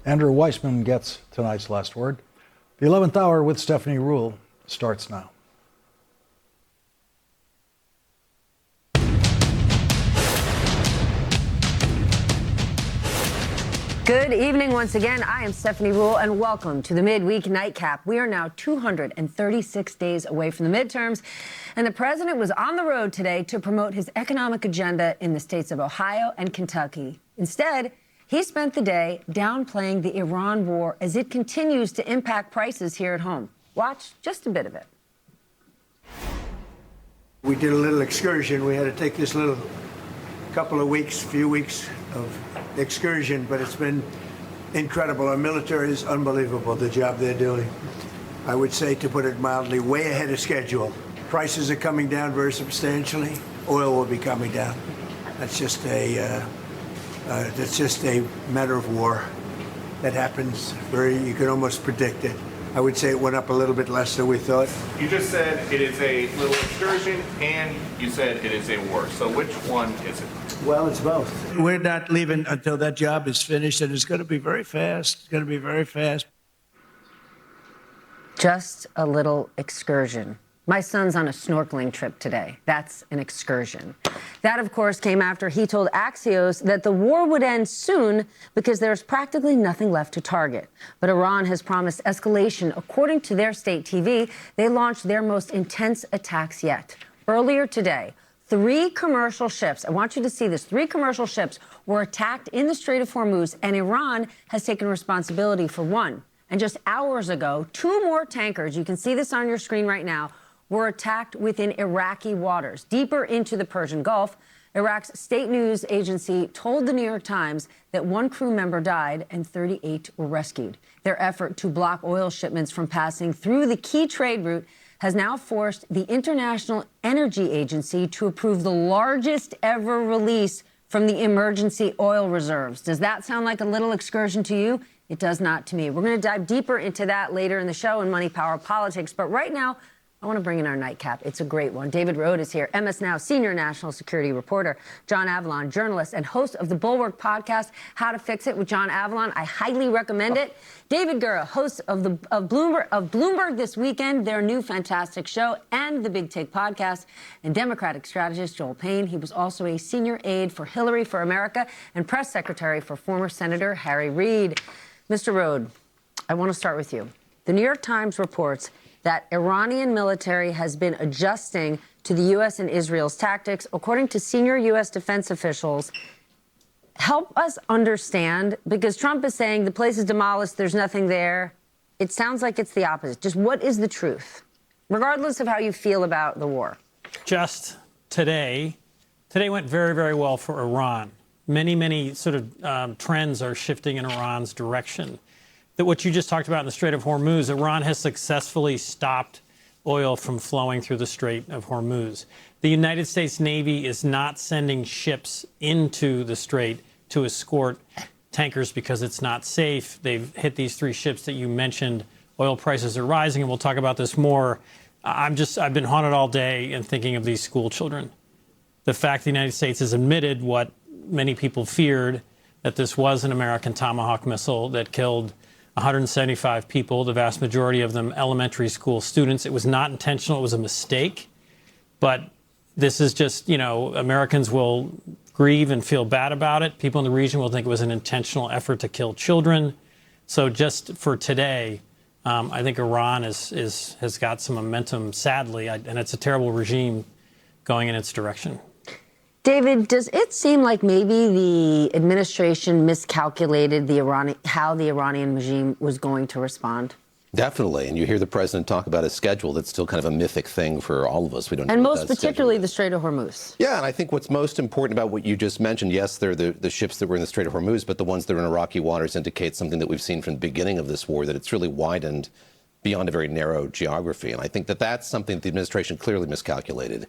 Andrew Weissman gets tonight's last word. The 11th hour with Stephanie Ruhle starts now. Good evening once again. I am Stephanie Ruhle, and welcome to the Midweek Nightcap. We are now 236 days away from the midterms, and the president was on the road today to promote his economic agenda in the states of Ohio and Kentucky. Instead, he spent the day downplaying the Iran war as it continues to impact prices here at home. Watch just a bit of it. We did a little excursion. We had to take this little few weeks of excursion, but it's been incredible. Our military is unbelievable, the job they're doing. I would say, to put it mildly, way ahead of schedule. Prices are coming down very substantially. Oil will be coming down. That's just a matter of war. That happens you can almost predict it. I would say it went up a little bit less than we thought. You just said it is a little excursion, and you said it is a war. So which one is it? Well, it's both. We're not leaving until that job is finished, and it's going to be very fast. It's going to be very fast. Just a little excursion. My son's on a snorkeling trip today. That's an excursion. That, of course, came after he told Axios that the war would end soon because there's practically nothing left to target. But Iran has promised escalation. According to their state TV, they launched their most intense attacks yet. Earlier today, 3 commercial ships, I want you to see this, 3 commercial ships were attacked in the Strait of Hormuz, and Iran has taken responsibility for one. And just hours ago, 2 more tankers, you can see this on your screen right now, were attacked within Iraqi waters, deeper into the Persian Gulf. Iraq's state news agency told the New York Times that 1 crew member died and 38 were rescued. Their effort to block oil shipments from passing through the key trade route has now forced the International Energy Agency to approve the largest ever release from the emergency oil reserves. Does that sound like a little excursion to you? It does not to me. We're going to dive deeper into that later in the show in Money, Power, Politics. But right now, I want to bring in our nightcap. It's a great one. David Rode is here, MS Now senior national security reporter. John Avalon, journalist and host of the Bulwark podcast, How to Fix It with John Avalon. I highly recommend it. David Gura, host of Bloomberg This Weekend, their new fantastic show, and the Big Take podcast. And Democratic strategist Joel Payne. He was also a senior aide for Hillary for America and press secretary for former Senator Harry Reid. Mr. Rode, I want to start with you. The New York Times reports that Iranian military has been adjusting to the U.S. and Israel's tactics. According to senior U.S. defense officials, help us understand, because Trump is saying the place is demolished, there's nothing there. It sounds like it's the opposite. Just what is the truth, regardless of how you feel about the war? Just today went very, very well for Iran. Many sort of trends are shifting in Iran's direction. That what you just talked about in the Strait of Hormuz, Iran has successfully stopped oil from flowing through the Strait of Hormuz. The United States Navy is not sending ships into the Strait to escort tankers because it's not safe. They've hit these 3 ships that you mentioned. Oil prices are rising, and we'll talk about this more. I've been haunted all day and thinking of these school children. The fact the United States has admitted what many people feared, that this was an American Tomahawk missile that killed 175 people, the vast majority of them elementary school students. It was not intentional. It was a mistake. But this is just, Americans will grieve and feel bad about it. People in the region will think it was an intentional effort to kill children. So just for today, I think Iran has got some momentum, sadly, and it's a terrible regime going in its direction. David, does it seem like maybe the administration miscalculated how the Iranian regime was going to respond? Definitely. And you hear the president talk about a schedule that's still kind of a mythic thing for all of us. We don't know. And most particularly the Strait of Hormuz. Yeah, and I think what's most important about what you just mentioned, yes, they're the ships that were in the Strait of Hormuz, but the ones that are in Iraqi waters indicate something that we've seen from the beginning of this war, that it's really widened beyond a very narrow geography. And I think that that's something that the administration clearly miscalculated.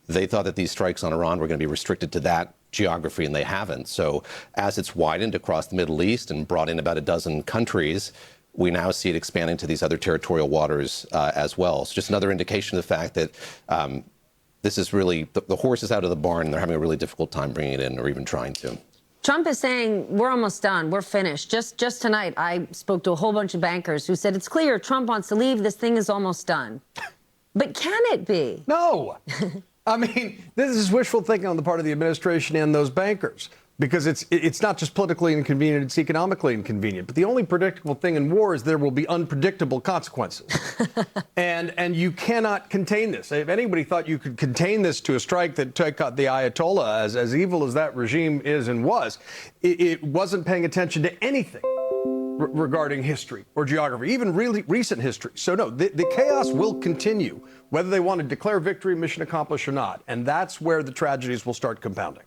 They thought that these strikes on Iran were going to be restricted to that geography, and they haven't. So as it's widened across the Middle East and brought in about a dozen countries, we now see it expanding to these other territorial waters as well. So just another indication of the fact that this is really, the horse is out of the barn, and they're having a really difficult time bringing it in or even trying to. Trump is saying we're almost done. We're finished. Just tonight, I spoke to a whole bunch of bankers who said it's clear Trump wants to leave. This thing is almost done. But can it be? No. I mean, this is wishful thinking on the part of the administration and those bankers, because it's not just politically inconvenient, it's economically inconvenient. But the only predictable thing in war is there will be unpredictable consequences. and you cannot contain this. If anybody thought you could contain this to a strike that took out the Ayatollah, as evil as that regime is and was, it wasn't paying attention to anything regarding history or geography, even really recent history. So no, the chaos will continue, whether they want to declare victory, mission accomplished or not. And that's where the tragedies will start compounding.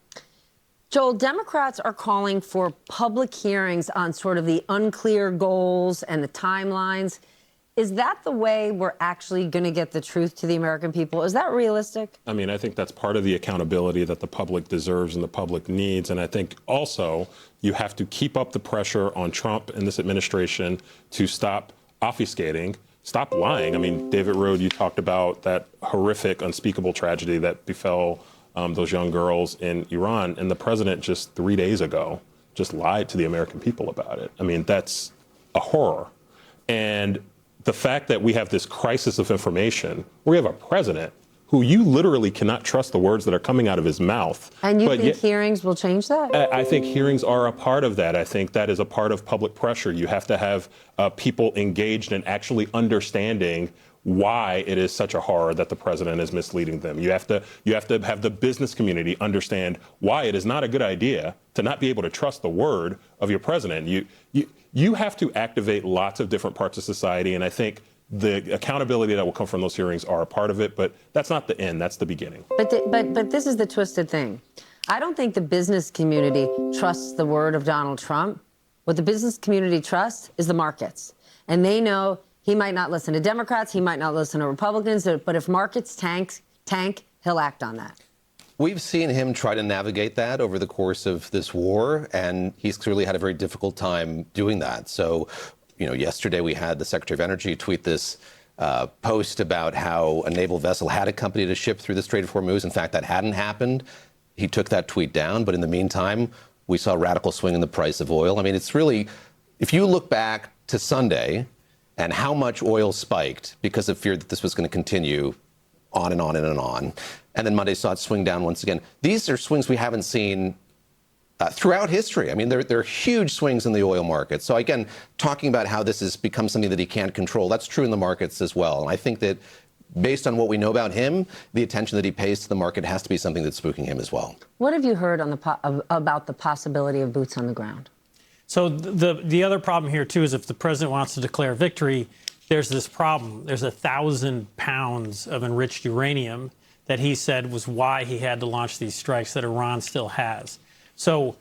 Joel, Democrats are calling for public hearings on sort of the unclear goals and the timelines. Is that the way we're actually going to get the truth to the American people? Is that realistic? I mean, I think that's part of the accountability that the public deserves and the public needs. And I think also you have to keep up the pressure on Trump and this administration to stop obfuscating, stop lying. I mean, David Rode, you talked about that horrific, unspeakable tragedy that befell those young girls in Iran. And the president just 3 days ago just lied to the American people about it. I mean, that's a horror. And the fact that we have this crisis of information, we have a president who you literally cannot trust the words that are coming out of his mouth. And you think hearings will change that? I think hearings are a part of that. I think that is a part of public pressure. You have to have people engaged in actually understanding why it is such a horror that the president is misleading them. You have to have the business community understand why it is not a good idea to not be able to trust the word of your president. You have to activate lots of different parts of society, and I think the accountability that will come from those hearings are a part of it, but that's not the end, that's the beginning. But this is the twisted thing. I don't think the business community trusts the word of Donald Trump. What the business community trusts is the markets. And they know he might not listen to Democrats, he might not listen to Republicans, but if markets tank, he'll act on that. We've seen him try to navigate that over the course of this war, and he's clearly had a very difficult time doing that. So, yesterday we had the Secretary of Energy tweet this post about how a naval vessel had accompanied a ship through the Strait of Hormuz. In fact, that hadn't happened. He took that tweet down, but in the meantime, we saw a radical swing in the price of oil. I mean, it's really, if you look back to Sunday and how much oil spiked because of fear that this was going to continue on and on and on, and then Monday saw it swing down once again. These are swings we haven't seen throughout history. I mean, there are huge swings in the oil market. So again, talking about how this has become something that he can't control, that's true in the markets as well. And I think that based on what we know about him, the attention that he pays to the market has to be something that's spooking him as well. What have you heard on about the possibility of boots on the ground? So the other problem here, too, is if the president wants to declare victory, there's this problem. There's 1,000 pounds of enriched uranium that he said was why he had to launch these strikes that Iran still has. So,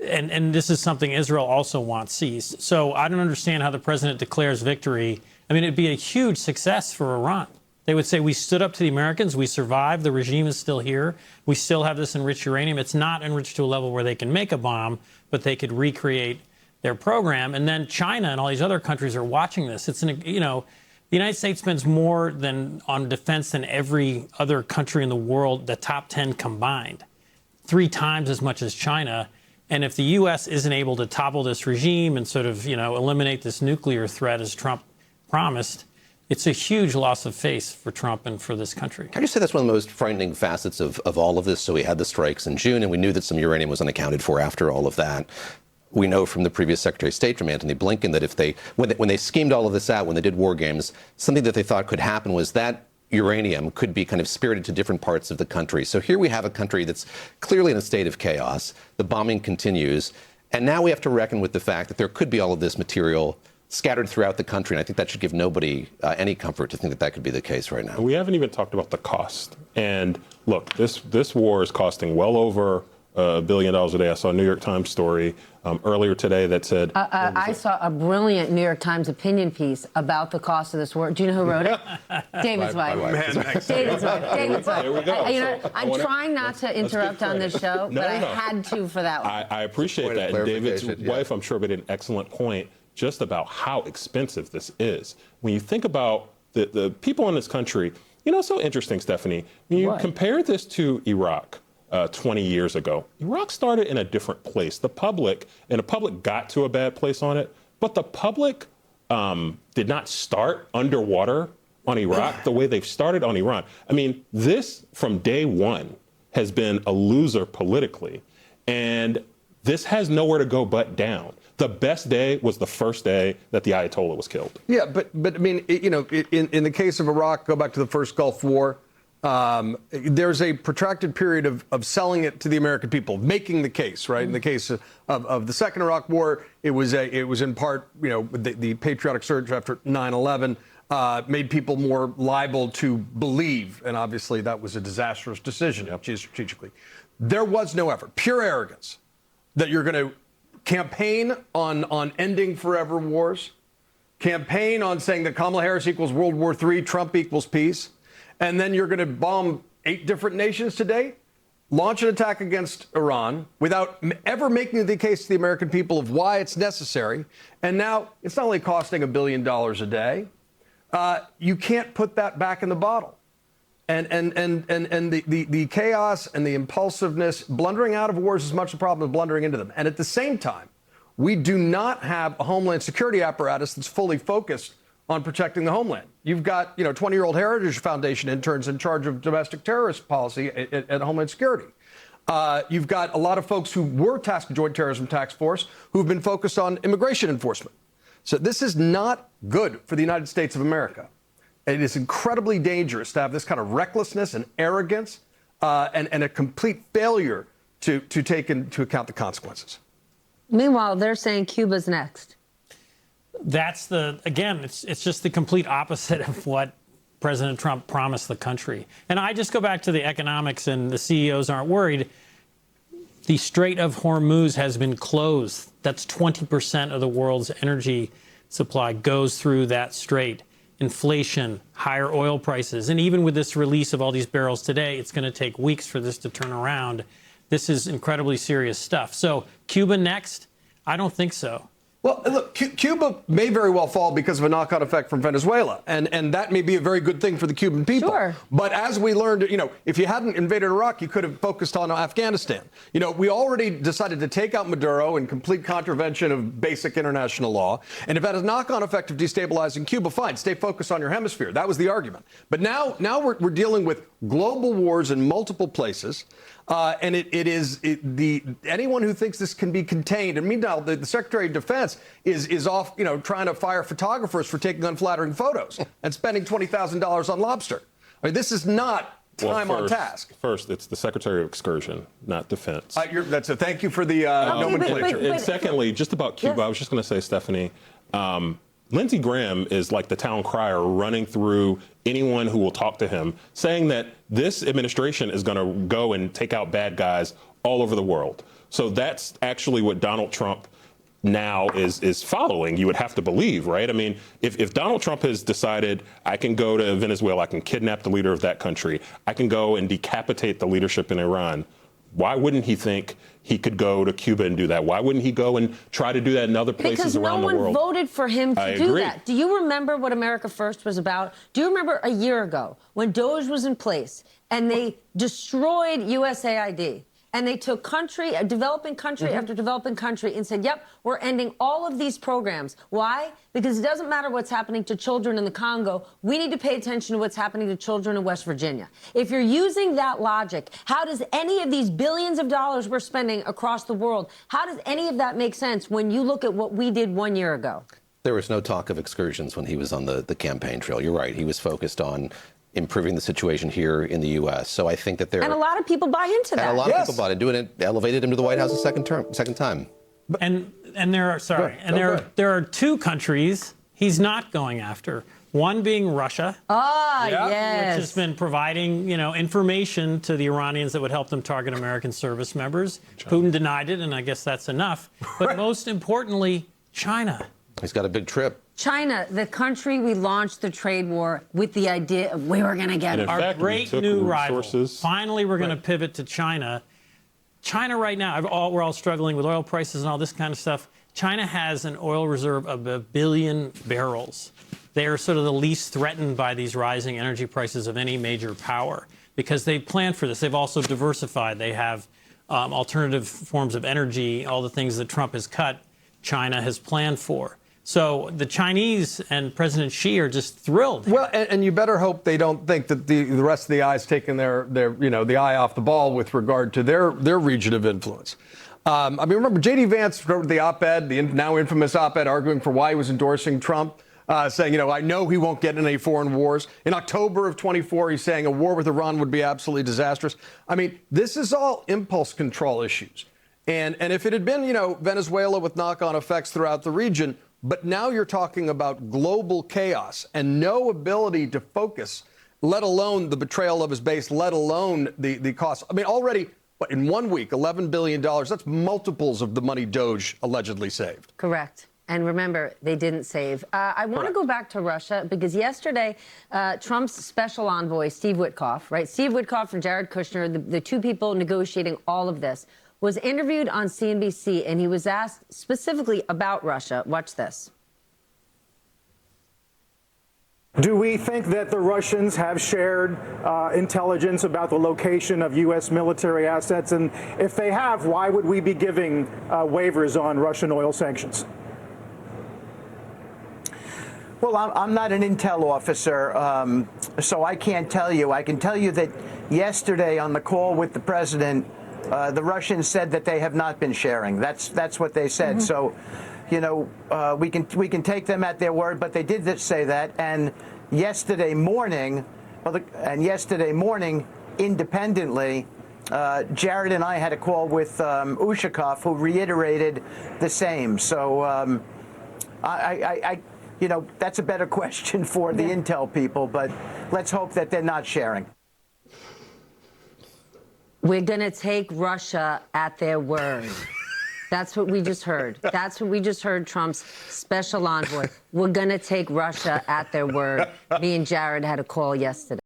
and this is something Israel also wants seized. So I don't understand how the president declares victory. I mean, it'd be a huge success for Iran. They would say, we stood up to the Americans, we survived, the regime is still here, we still have this enriched uranium. It's not enriched to a level where they can make a bomb, but they could recreate their program. And then China and all these other countries are watching this. It's the United States spends more on defense than every other country in the world, the top 10 combined, 3 times as much as China. And if the U.S. isn't able to topple this regime and sort of, eliminate this nuclear threat as Trump promised, it's a huge loss of face for Trump and for this country. Can you say that's one of the most frightening facets of all of this? So we had the strikes in June, and we knew that some uranium was unaccounted for after all of that. We know from the previous Secretary of State, from Antony Blinken, that when they schemed all of this out, when they did war games, something that they thought could happen was that uranium could be kind of spirited to different parts of the country. So here we have a country that's clearly in a state of chaos. The bombing continues. And now we have to reckon with the fact that there could be all of this material scattered throughout the country. And I think that should give nobody any comfort to think that that could be the case right now. We haven't even talked about the cost. And look, this war is costing well over $1 billion a day. I saw a New York Times story earlier today that said... I saw a brilliant New York Times opinion piece about the cost of this war. Do you know who wrote it? David's wife. David's wife. David's wife. There we go. I'm trying not to interrupt on this show, but I had to for that one. I appreciate that. And David's wife, I'm sure, made an excellent point just about how expensive this is. When you think about the people in this country, it's so interesting, Stephanie. When you compare this to Iraq, 20 years ago. Iraq started in a different place. The public got to a bad place on it, but the public did not start underwater on Iraq the way they've started on Iran. I mean, this from day one has been a loser politically, and this has nowhere to go but down. The best day was the first day that the Ayatollah was killed. Yeah, but I mean, in the case of Iraq, go back to the first Gulf War. There's a protracted period of selling it to the American people, making the case, right? In the case of the second Iraq War, it was in part, the patriotic surge after 9/11 made people more liable to believe, and obviously that was a disastrous decision strategically. There was no effort, pure arrogance, that you're going to campaign on ending forever wars, campaign on saying that Kamala Harris equals World War III, Trump equals peace, and then you're going to bomb 8 different nations today, launch an attack against Iran without ever making the case to the American people of why it's necessary. And now it's not only costing $1 billion a day, you can't put that back in the bottle. And the chaos and the impulsiveness, blundering out of wars is as much a problem as blundering into them. And at the same time, we do not have a Homeland Security apparatus that's fully focused on protecting the homeland. You've got, 20-year-old Heritage Foundation interns in charge of domestic terrorist policy at Homeland Security. You've got a lot of folks who were tasked with Joint Terrorism Task Force who've been focused on immigration enforcement. So this is not good for the United States of America. It is incredibly dangerous to have this kind of recklessness and arrogance and a complete failure to take into account the consequences. Meanwhile, they're saying Cuba's next. That's it's just the complete opposite of what President Trump promised the country. And I just go back to the economics, and the CEOs aren't worried. The Strait of Hormuz has been closed. That's 20% of the world's energy supply goes through that strait. Inflation, higher oil prices, and even with this release of all these barrels today, it's going to take weeks for this to turn around. This is incredibly serious stuff. So Cuba next? I don't think so. Well, look, Cuba may very well fall because of a knock-on effect from Venezuela, and that may be a very good thing for the Cuban people. Sure. But as we learned, if you hadn't invaded Iraq, you could have focused on Afghanistan. We already decided to take out Maduro in complete contravention of basic international law, and if that has a knock-on effect of destabilizing Cuba, fine, stay focused on your hemisphere. That was the argument. But now we're dealing with global wars in multiple places. And anyone who thinks this can be contained, and meanwhile, the Secretary of Defense is off, trying to fire photographers for taking unflattering photos and spending $20,000 on lobster. I mean, this is not time on task. First, it's the Secretary of Excursion, not Defense. Thank you for the nomenclature. And secondly, just about Cuba, I was just going to say, Stephanie, Lindsey Graham is like the town crier running through anyone who will talk to him, saying that this administration is going to go and take out bad guys all over the world. So that's actually what Donald Trump now is following, you would have to believe, right? I mean, if Donald Trump has decided I can go to Venezuela, I can kidnap the leader of that country, I can go and decapitate the leadership in Iran, why wouldn't he think he could go to Cuba and do that? Why wouldn't he go and try to do that in other places around the world? Because no one voted for him to do agree. that. Do you remember what America First was about? Do you remember a year ago when DOGE was in place and they destroyed USAID? And they took developing country after developing country and said, yep, we're ending all of these programs. Why? Because it doesn't matter what's happening to children in the Congo. We need to pay attention to what's happening to children in West Virginia. If you're using that logic, how does any of these billions of dollars we're spending across the world, how does any of that make sense when you look at what we did 1 year ago? There was no talk of excursions when he was on the campaign trail. You're right. He was focused on improving the situation here in the U.S. So I think that and a lot of people buy into that. And a lot of people bought into it, and elevated him to the White House a second time. And there are two countries he's not going after. One being Russia, yes, which has been providing information to the Iranians that would help them target American service members. Putin denied it, and I guess that's enough. But most importantly, China. He's got a big trip. China, the country we launched the trade war with the idea of we were going to get it. Our great new rival. Finally, we're going to pivot to China. China right now, we're all struggling with oil prices and all this kind of stuff. China has an oil reserve of 1 billion barrels. They are sort of the least threatened by these rising energy prices of any major power. because they planned for this. They've also diversified. They have alternative forms of energy, all the things that Trump has cut, China has planned for. So the Chinese and President Xi are just thrilled. Well, and you better hope they don't think that the rest of the eye's taking the eye off the ball with regard to their region of influence. I mean, remember, J.D. Vance wrote the op-ed, the now infamous op-ed, arguing for why he was endorsing Trump, saying, I know he won't get in any foreign wars. In October of 24, he's saying a war with Iran would be absolutely disastrous. I mean, this is all impulse control issues. And if it had been, Venezuela with knock-on effects throughout the region, but now you're talking about global chaos and no ability to focus, let alone the betrayal of his base, let alone the cost. I mean, already, in 1 week, $11 billion, that's multiples of the money Doge allegedly saved. Correct. And remember, they didn't save. I want to go back to Russia because yesterday, Trump's special envoy, Steve Witkoff, right? Steve Witkoff and Jared Kushner, the two people negotiating all of this, was interviewed on CNBC, and he was asked specifically about Russia. Watch this. Do we think that the Russians have shared intelligence about the location of U.S. military assets? And if they have, why would we be giving waivers on Russian oil sanctions? Well, I'm not an intel officer, so I can't tell you. I can tell you that yesterday on the call with the president, the Russians said that they have not been sharing. That's what they said. So, we can take them at their word, but they did say that. And yesterday morning, independently, Jared and I had a call with Ushakov, who reiterated the same. So, that's a better question for the intel people, but let's hope that they're not sharing. We're going to take Russia at their word. That's what we just heard. That's what we just heard, Trump's special envoy. We're going to take Russia at their word. Me and Jared had a call yesterday.